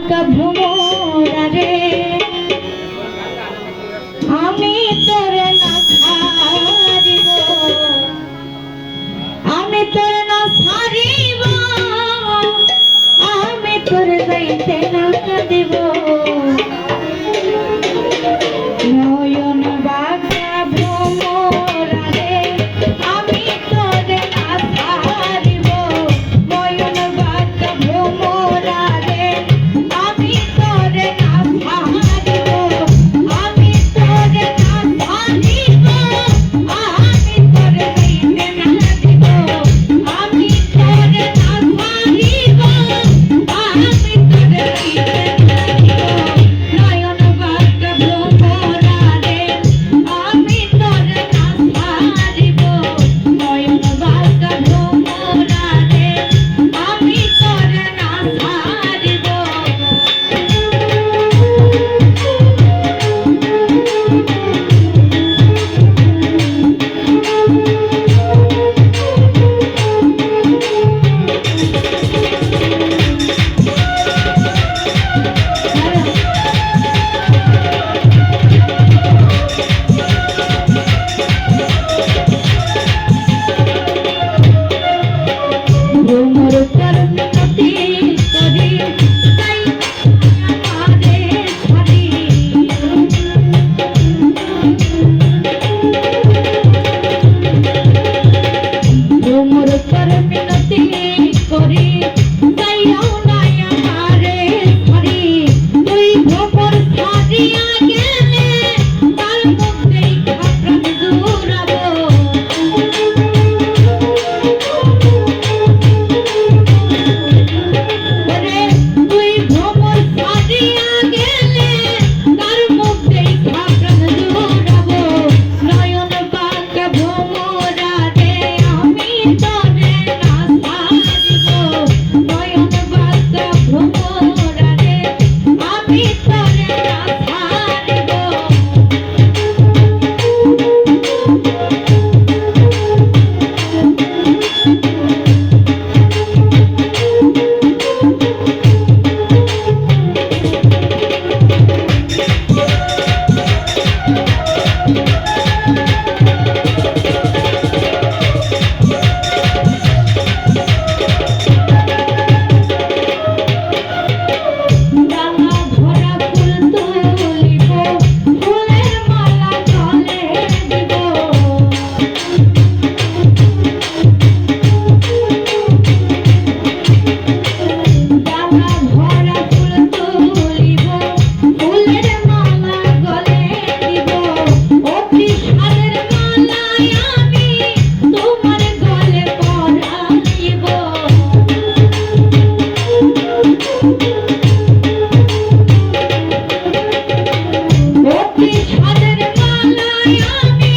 বাঁকা ভ্রমরা রে আমি তোরে না ছাড়িব, আমি তোরে না ছাড়িব, আমি তোরে যাইতে না দিব। নয়ন বাঁকা ভ্রমরা রে আমি তোরে না ছাড়িব, নয়ন বাঁকা ভ্রমরা রে আমি তোরে না ছাড়িব, আমি তোরে না ছাড়িব, আমি তোরে যাইতে না দিব, আমি তোরে না ছাড়িব, আমি তোরে যাইতে না দিব। নয়ন বাঁকা ভ্রমরা রে আমি তোরে না ছাড়িব, নয়ন বাঁকা ভ্রমরা রে আমি তোরে না ছাড়িব। ভ্রমর করতে করি তাই আমারে ছাড়ি, ভ্রমর করতে করি তাইও নাই আমারে ছাড়ি। তুই ভ্রমর ছাড়িয়া গেলে তার মুখ দেখা প্রাণ জুড়াবো, তুই ভ্রমর ছাড়িয়া গেলে তার মুখ দেখা প্রাণ জুড়াবো। নয়ন বাঁকা ভ্রমরা রে আমি তোরে না ছাড়িব, নয়ন বাঁকা ভ্রমরা রে আমি তোরে না ছাড়িব। ডালা ভরা ফুল তুলিব, ফুলের মালা গলে দিব, ডালা ভরা ফুল তুলিব, ফুলের মালা গলে দিব। অতি সাদের মালায় আমি তোমার গলে পরাইব, অতি সাদের মালায় আমি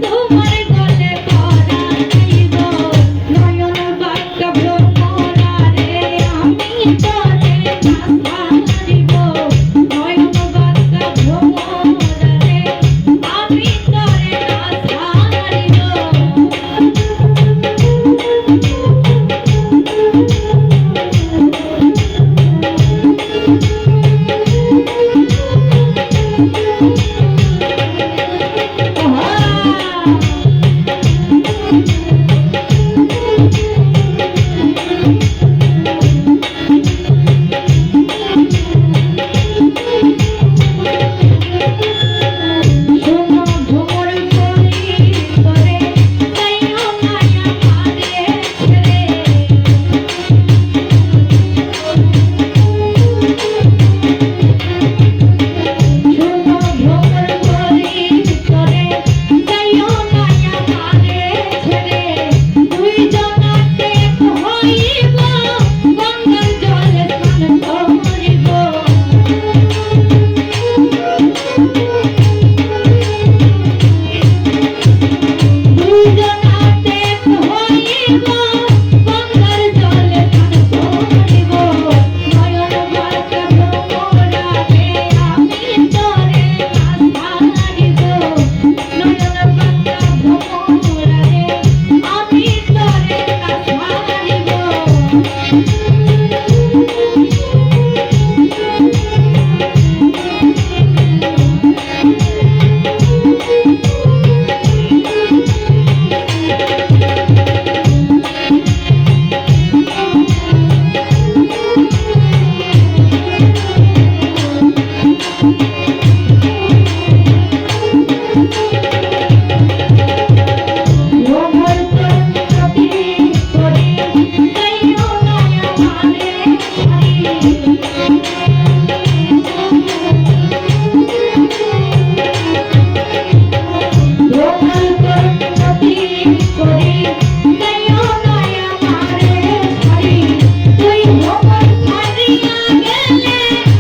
তোমার গলে পরাইব। নয়ন বাঁকা ভ্রমরা রে আমি তোরে না ছাড়িব, নয়ন বাঁকা ভ্রমরা রে আমি তোরে না ছাড়িব। গেলে